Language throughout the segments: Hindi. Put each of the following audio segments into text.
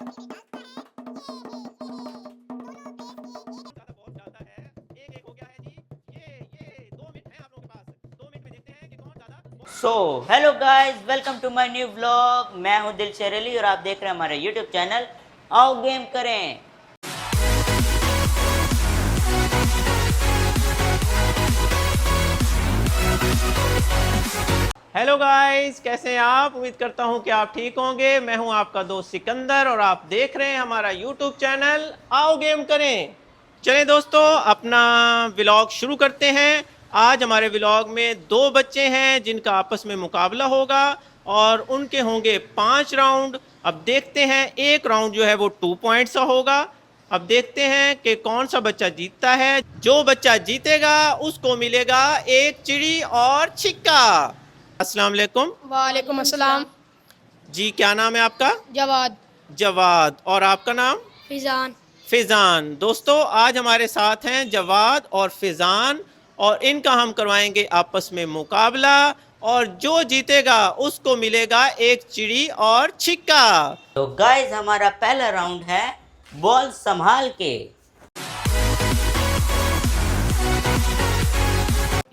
ज्यादा बॉल डालता है। एक एक हो गया है जी। ये 2 मिनट है आप लोगों के पास। 2 मिनट में देखते हैं कि कौन ज्यादा so hello guys, welcome to my new vlog. मैं हूं दिल शेरली और आप देख रहे हैं हमारा यूट्यूब चैनल आओ गेम करें। हेलो गाइस, कैसे हैं आप? उम्मीद करता हूं कि आप ठीक होंगे। मैं हूं आपका दोस्त सिकंदर और आप देख रहे हैं हमारा यूट्यूब चैनल आओ गेम करें। चलें दोस्तों, अपना व्लॉग शुरू करते हैं। आज हमारे व्लॉग में 2 बच्चे हैं जिनका आपस में मुकाबला होगा और उनके होंगे 5 राउंड। अब देखते हैं, एक राउंड जो है वो 2 पॉइंट्स का होगा। अब देखते हैं कि कौन सा बच्चा जीतता है। जो बच्चा जीतेगा उसको मिलेगा एक चिड़ी और छिक्का। अस्सलाम वालेकुम वालेकुम अस्सलाम। जी, क्या नाम है आपका? जवाद। जवाद। और आपका नाम? फिजान। फिजान। दोस्तों, आज हमारे साथ हैं जवाद और फिजान और इनका हम करवाएंगे आपस में मुकाबला और जो जीतेगा उसको मिलेगा एक चिड़ी और छिक्का। तो गाइस, हमारा पहला राउंड है बॉल संभाल के।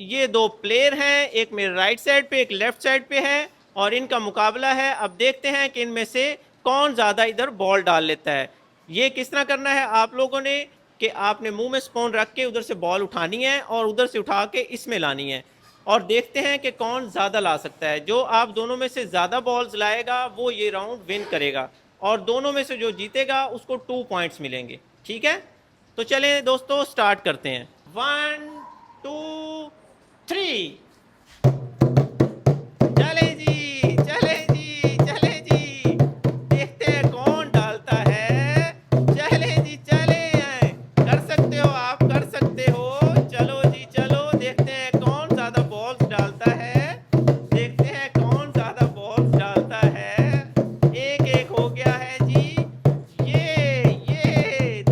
ये 2 प्लेयर हैं, एक मेरे राइट साइड पे एक लेफ्ट साइड पे है और इनका मुकाबला है। अब देखते हैं कि इनमें से कौन ज़्यादा इधर बॉल डाल लेता है। ये किस तरह करना है आप लोगों ने कि आपने मुंह में स्पून रख के उधर से बॉल उठानी है और उधर से उठा के इसमें लानी है और देखते हैं कि कौन ज़्यादा ला सकता है। जो आप दोनों में से ज़्यादा बॉल्स लाएगा वो ये राउंड विन करेगा और दोनों में से जो जीतेगा उसको 2 पॉइंट्स मिलेंगे। ठीक है, तो चलें दोस्तों, स्टार्ट करते हैं। 1 2 3। चले जी, चले जी, चले जी। देखते हैं कौन डालता है। चले जी, चले। कर सकते हो, आप कर सकते हो। चलो जी चलो, देखते हैं कौन ज्यादा बॉल्स डालता है। देखते हैं कौन ज्यादा बॉल्स डालता है। एक एक हो गया है जी। ये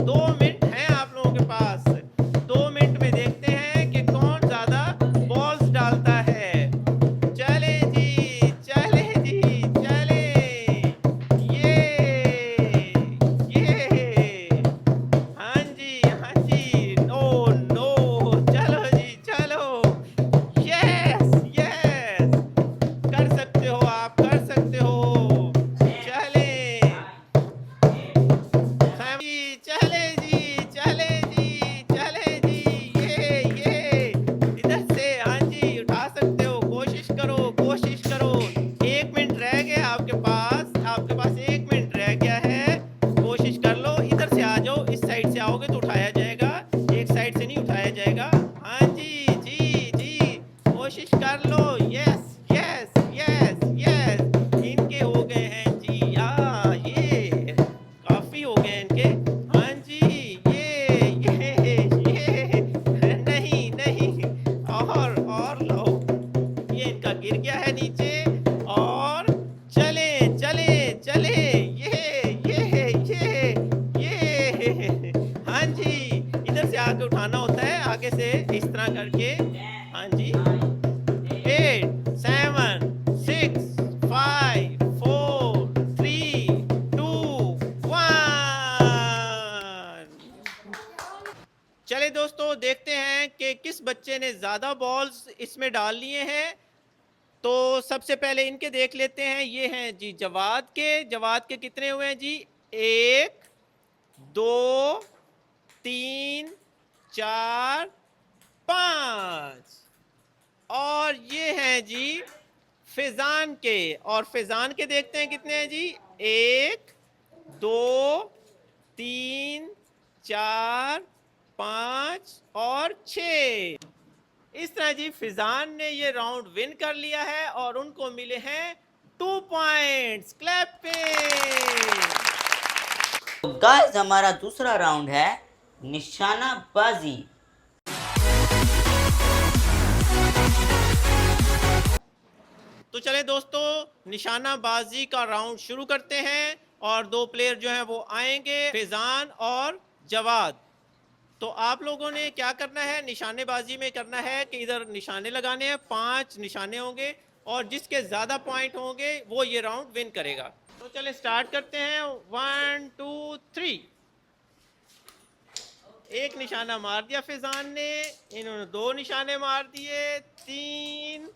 2 मिनट हैं आप लोगों के पास। 2 मिनट में देखते हैं कि कौन ज्यादा बॉल्स डालता है। चले जी, चले जी, चले। ये हाँ जी, हाँ जी। नो नो, चलो जी चलो। यस यस, कर सकते हो, आप कर सकते हो। चले जी, चले जी, चले जी, चले जी। ये इधर से हाँ जी, उठा सकते हो। कोशिश करो, कोशिश करो। 1 मिनट रह गया आपके पास। आपके पास 1 मिनट रह गया है। कोशिश कर लो, इधर से आ जाओ। इस साइड से आओगे तो उठाया जाएगा, एक साइड से नहीं उठाया जाएगा। हाँ जी जी जी, कोशिश कर लो। यस यस यस यस, इनके हो गए हैं जी। ये काफी हो गए इनके। हाँ जी, ये नहीं नहीं, और लो। ये इनका गिर गया है नीचे और चले चले चले। ये हाँ जी, इधर से आके उठाना होता है, आगे से इस तरह करके। हाँ जी। 8 7 6 5 4 3 2 1। चले दोस्तों, देखते हैं कि किस बच्चे ने ज्यादा बॉल्स इसमें डाल लिए हैं। तो सबसे पहले इनके देख लेते हैं। ये हैं जी जवाद के। जवाद के कितने हुए हैं जी? 1 2 3 4 5। और ये हैं जी फिजान के। और फिजान के देखते हैं कितने हैं जी? 1 2 3 4 5 और 6। इस तरह जी फिजान ने ये राउंड विन कर लिया है और उनको मिले हैं 2 पॉइंट्स। क्लैप पे। तो गाइस, हमारा दूसरा राउंड है निशाना बाजी। तो चले दोस्तों, निशानाबाजी का राउंड शुरू करते हैं और 2 प्लेयर जो हैं वो आएंगे, फिजान और जवाद। तो आप लोगों ने क्या करना है, निशानेबाजी में करना है कि इधर निशाने लगाने हैं। 5 निशाने होंगे और जिसके ज्यादा पॉइंट होंगे वो ये राउंड विन करेगा। तो चले स्टार्ट करते हैं। 1 3। एक निशाना मार दिया फिजान ने, इन्होंने 2 निशाने मार दिए, 3,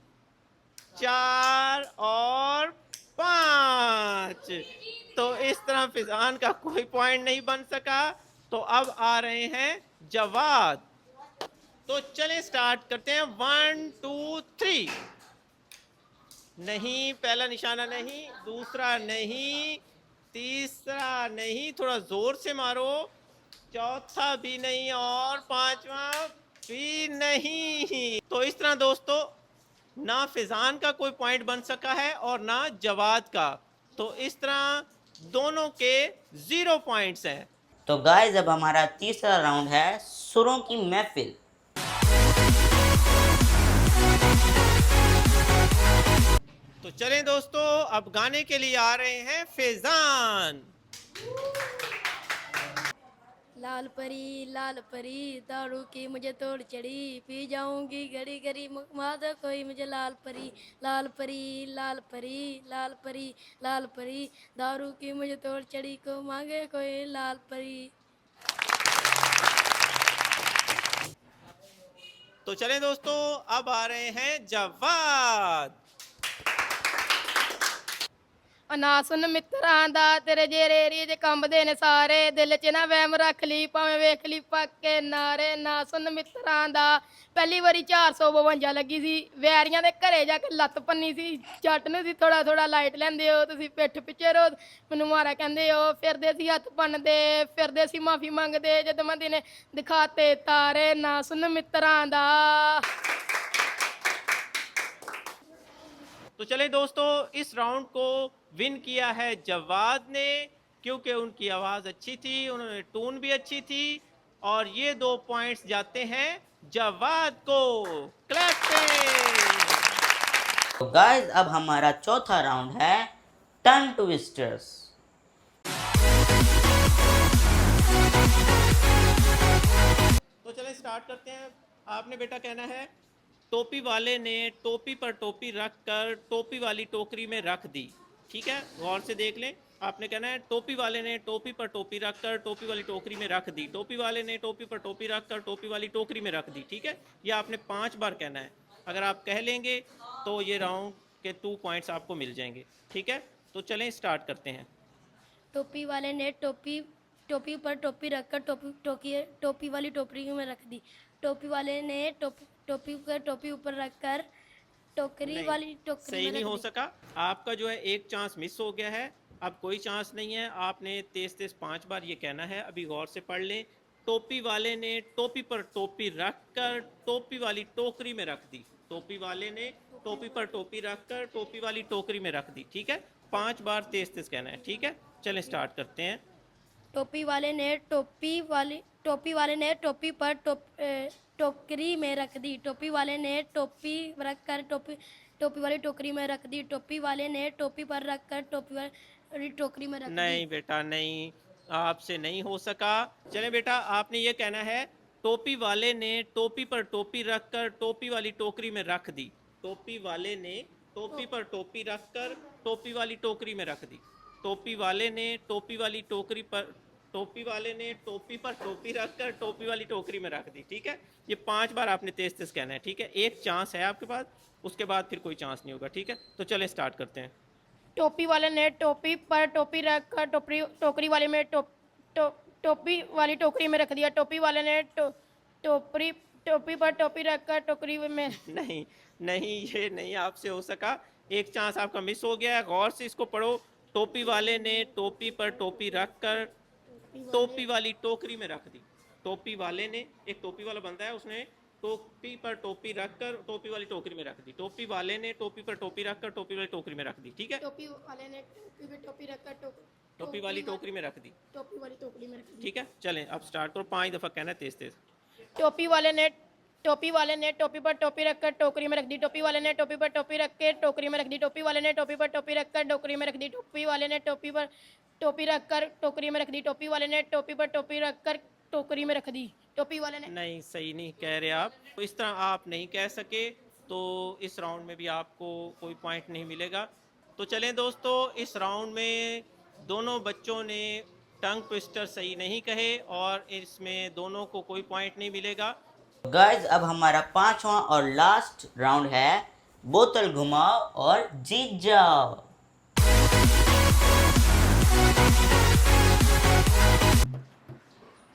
4 और 5। तो इस तरह फिजान का कोई पॉइंट नहीं बन सका। तो अब आ रहे हैं जवाद। तो चलें स्टार्ट करते हैं। 1 2 3। नहीं, पहला निशाना नहीं, दूसरा नहीं, तीसरा नहीं, थोड़ा जोर से मारो, चौथा भी नहीं और पांचवा भी नहीं। तो इस तरह दोस्तों ना फिजान का कोई पॉइंट बन सका है और ना जवाद का। तो इस तरह दोनों के 0 पॉइंट्स हैं। तो गाइस अब हमारा तीसरा राउंड है सुरों की महफिल। तो चलें दोस्तों, अब गाने के लिए आ रहे हैं फैजान। लाल परी दारू की मुझे तोड़ चढ़ी, पी जाऊंगी घड़ी घड़ी माता कोई मुझे लाल परी लाल परी लाल परी लाल परी लाल परी दारू की मुझे तोड़ चढ़ी को मांगे कोई लाल परी। तो चलें दोस्तों, अब आ रहे हैं जवाद। ਨਾ ਸੁਣ ਮਿੱਤਰਾਂ ਦਾ ਤੇਰੇ ਜਿਹੜੇ ਏਰੀਏ 'ਚ ਕੰਬਦੇ ਨੇ ਸਾਰੇ, ਦਿਲ 'ਚ ਨਾ ਵਹਿਮ ਰੱਖ ਲਈ ਭਾਵੇਂ ਵੇਖ ਲਈ ਪੱਕੇ ਨਾਰੇ। ਨਾ ਸੁਣ ਮਿੱਤਰਾਂ ਦਾ ਪਹਿਲੀ ਵਾਰੀ 452 ਲੱਗੀ ਸੀ, ਵੈਰੀਆਂ ਦੇ ਘਰੇ ਜਾ ਕੇ ਲੱਤ ਪੰਨੀ ਸੀ, ਜੱਟ ਨੂੰ ਸੀ ਥੋੜਾ ਥੋੜਾ ਲਾਈਟ ਲੈਂਦੇ ਹੋ ਤੁਸੀਂ ਪਿੱਠ ਪਿੱਛੇ ਰੋਜ਼ ਮੈਨੂੰ ਮਾਰਾ ਕਹਿੰਦੇ ਹੋ, ਫਿਰਦੇ ਸੀ ਹੱਥ ਭੰਨਦੇ, ਫਿਰਦੇ ਸੀ ਮਾਫੀ ਮੰਗਦੇ ਜਦੋਂ ਮੈਂ ਦਿਨੇ ਦਿਖਾਤੇ ਤਾਰੇ। ਨਾ ਸੁਣ ਮਿੱਤਰਾਂ ਦਾ। तो चले दोस्तों, इस राउंड को विन किया है जवाद ने, क्योंकि उनकी आवाज़ अच्छी थी, उन्होंने टून भी अच्छी थी, और ये 2 पॉइंट्स जाते हैं जवाद को। क्लैपिंग। तो गाइस अब हमारा चौथा राउंड है टंग ट्विस्टर्स। तो चलें स्टार्ट करते हैं। आपने बेटा कहना है टोपी वाले ने टोपी पर टोपी रख कर टोपी वाली टोकरी में रख दी। ठीक है, गौर से देख लें। आपने कहना है टोपी वाले ने टोपी पर टोपी रख कर टोपी वाली टोकरी में रख दी। टोपी वाले ने टोपी पर टोपी रख कर टोपी वाली टोकरी में रख दी। ठीक है, यह आपने 5 बार कहना है। अगर आप कह लेंगे तो ये राउंड के 2 पॉइंट्स आपको मिल जाएंगे। ठीक है, तो चलें स्टार्ट करते हैं। टोपी वाले ने टोपी टोपी पर टोपी रखकर टोपी वाली टोकरी में रख दी। टोपी वाले ने टोपी पर टोपी ऊपर रखकर टोकरी नहीं, वाली टोकरी सही में नहीं रख हो दी। सका। आपका जो है एक चांस मिस हो गया है। अब कोई चांस नहीं है। आपने तेज तेज 5 बार ये कहना है। अभी गौर से पढ़ लें। टोपी वाले ने टोपी पर टोपी रख कर टोपी वाली टोकरी में रख दी। टोपी वाले ने टोपी पर टोपी रख कर टोपी वाली टोकरी में रख दी। ठीक है, 5 बार तेज तेज कहना है। ठीक है, चलें स्टार्ट करते हैं। टोपी वाले ने टोपी पर टोकरी में रख दी। टोपी वाले ने टोपी रखकर टोपी वाली टोकरी में रख दी। टोपी वाले ने टोपी पर रखकर टोपी वाली टोकरी में रख दी। नहीं बेटा नहीं, आपसे नहीं हो सका। चले बेटा, आपने ये कहना है टोपी वाले ने टोपी पर टोपी रखकर टोपी वाली टोकरी में रख दी। टोपी वाले ने टोपी पर टोपी रखकर टोपी वाली टोकरी में रख दी। टोपी वाले ने टोपी वाली टोकरी पर टोपी वाले ने टोपी पर टोपी रखकर टोपी वाली टोकरी में रख दी। ठीक है, ये 5 बार आपने तेज तेज कहना है। ठीक है, एक चांस है आपके पास, उसके बाद फिर कोई चांस नहीं होगा। ठीक है, तो चले स्टार्ट करते हैं। टोपी वाले ने टोपी पर टोपी रखकर टोकरी वाले में टोपी वाली टोकरी में रख दिया। टोपी वाले ने टोपी पर टोपी रखकर टोकरी में नहीं नहीं, ये नहीं आपसे हो सका। एक चांस आपका मिस हो गया है। गौर से इसको पढ़ो। टोपी वाले ने टोपी पर टोपी रखकर टोपी वाली टोकरी में रख दी। टोपी वाले ने, एक टोपी वाला बंदा है, उसने टोपी पर टोपी रखकर टोपी वाली टोकरी में रख दी। टोपी वाले ने टोपी पर टोपी रखकर टोपी वाली टोकरी में रख दी। ठीक है, टोपी वाले ने टोपी पे टोपी रखकर टोपी वाली टोकरी में रख दी। टोपी वाली टोकरी में रख दी। ठीक है, चलें अब स्टार्ट करो। 5 दफ़ा कहना है तेज तेज। टोपी वाले ने टोपी पर टोपी रखकर टोकरी में रख दी। टोपी वाले ने टोपी पर टोपी रख के टोकरी में रख दी। टोपी वाले ने टोपी पर टोपी रखकर टोकरी में रख दी। टोपी वाले ने टोपी पर टोपी रखकर टोकरी में रख दी। टोपी वाले ने टोपी पर टोपी रखकर टोकरी में रख दी। टोपी वाले ने नहीं, सही नहीं कह रहे आप। तो इस तरह आप नहीं कह सके, तो इस राउंड में भी आपको कोई पॉइंट नहीं मिलेगा। तो चलें दोस्तों, इस राउंड में दोनों बच्चों ने टंग ट्विस्टर सही नहीं कहे और इसमें दोनों को कोई पॉइंट नहीं मिलेगा। गाइस अब हमारा पांचवा और लास्ट राउंड है बोतल घुमाओ और जीत जाओ।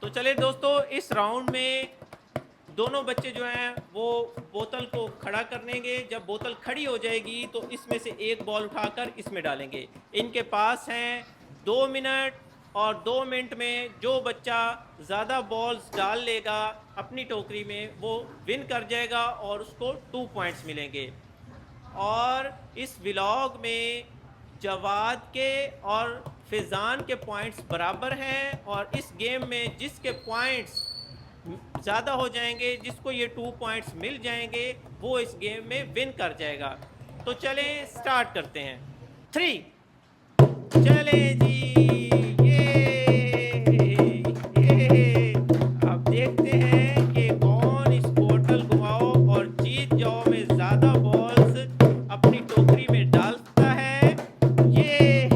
तो चलिए दोस्तों, इस राउंड में दोनों बच्चे जो हैं वो बोतल को खड़ा करेंगे। जब बोतल खड़ी हो जाएगी तो इसमें से एक बॉल उठाकर इसमें डालेंगे। इनके पास हैं 2 मिनट और 2 मिनट में जो बच्चा ज़्यादा बॉल्स डाल लेगा अपनी टोकरी में वो विन कर जाएगा और उसको 2 पॉइंट्स मिलेंगे। और इस व्लॉग में जवाद के और फिजान के पॉइंट्स बराबर हैं और इस गेम में जिसके पॉइंट्स ज़्यादा हो जाएंगे, जिसको ये 2 पॉइंट्स मिल जाएंगे, वो इस गेम में विन कर जाएगा। तो चलें स्टार्ट करते हैं। 3 चले जी। ये अब देखते हैं कि कौन इस बोतल घुमाओ और जीत जाओ में ज़्यादा बॉल्स अपनी टोकरी में डालता है। ये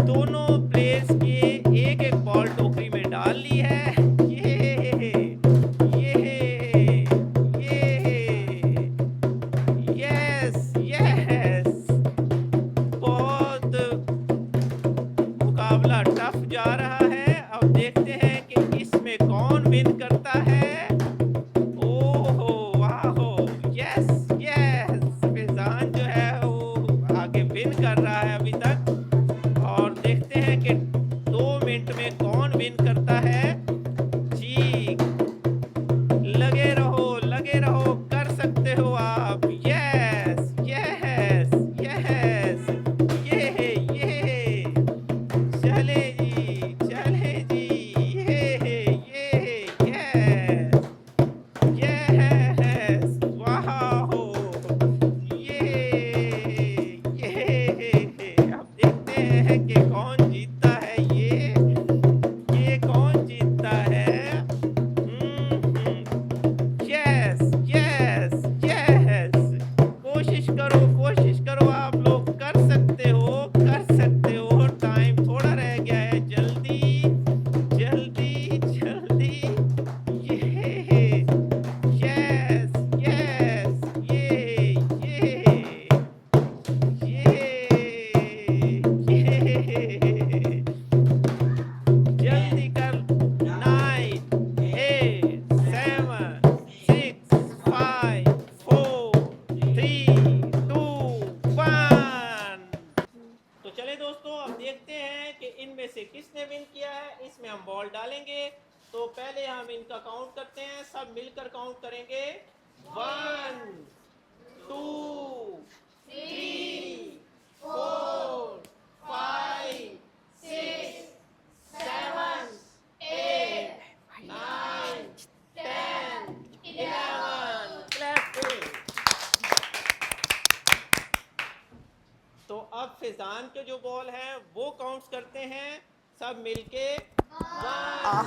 दोनों प्लेयर्स के एक एक बॉल टोकरी में डाल ली है। यस यस, बहुत मुकाबला टफ जा रहा है। अब देखते हैं कि इसमें कौन विन करता है। ओहो वाहो, यस यस, फिजान जो है वो आगे विन कर रहा है अभी तक। और देखते हैं कि 2 मिनट में कौन विन करता है। जी लगे रहो, कर सकते हो आप। यस यस यस, ये चले जी, यस वाहो, अब देखते हैं कि कौन जीतता है। ये कौन जीतता है। यस यस यस, कोशिश करो, आप लोग कर सकते हो। टाइम थोड़ा रह गया है, जल्दी ये यस यस, ये जल्दी कर। 9 8 7 6 5 4 3 2 1। तो चले दोस्तों, अब देखते हैं कि इनमें से किसने विन किया है। इसमें हम बॉल डालेंगे। तो पहले हम इनका काउंट करते हैं, सब मिलकर काउंट करेंगे। 1 2 3 4 5 6 7 8 9 10 11। Clapping। तो अब फिजान के जो बॉल है वो काउंट्स करते हैं सब मिलके। 1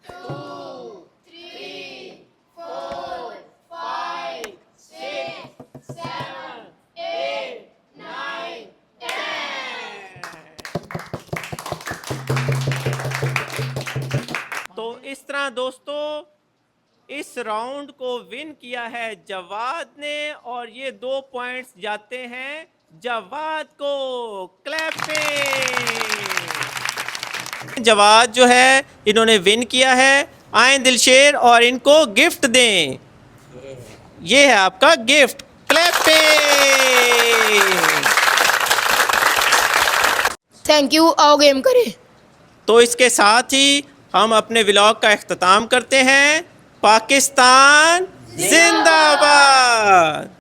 2 3 4 5 6 7 8 9 10। तो इस तरह दोस्तों इस राउंड को विन किया है जवाद ने और ये 2 पॉइंट्स जाते हैं जवाद को। क्लैपिंग। जवाद जो है इन्होंने विन किया है। आए दिलशेर और इनको गिफ्ट दें। ये है आपका गिफ्ट। क्लैपिंग। Thank you. आओ गेम करें। तो इसके साथ ही हम अपने व्लॉग का इख्तिताम करते हैं। पाकिस्तान जिंदाबाद।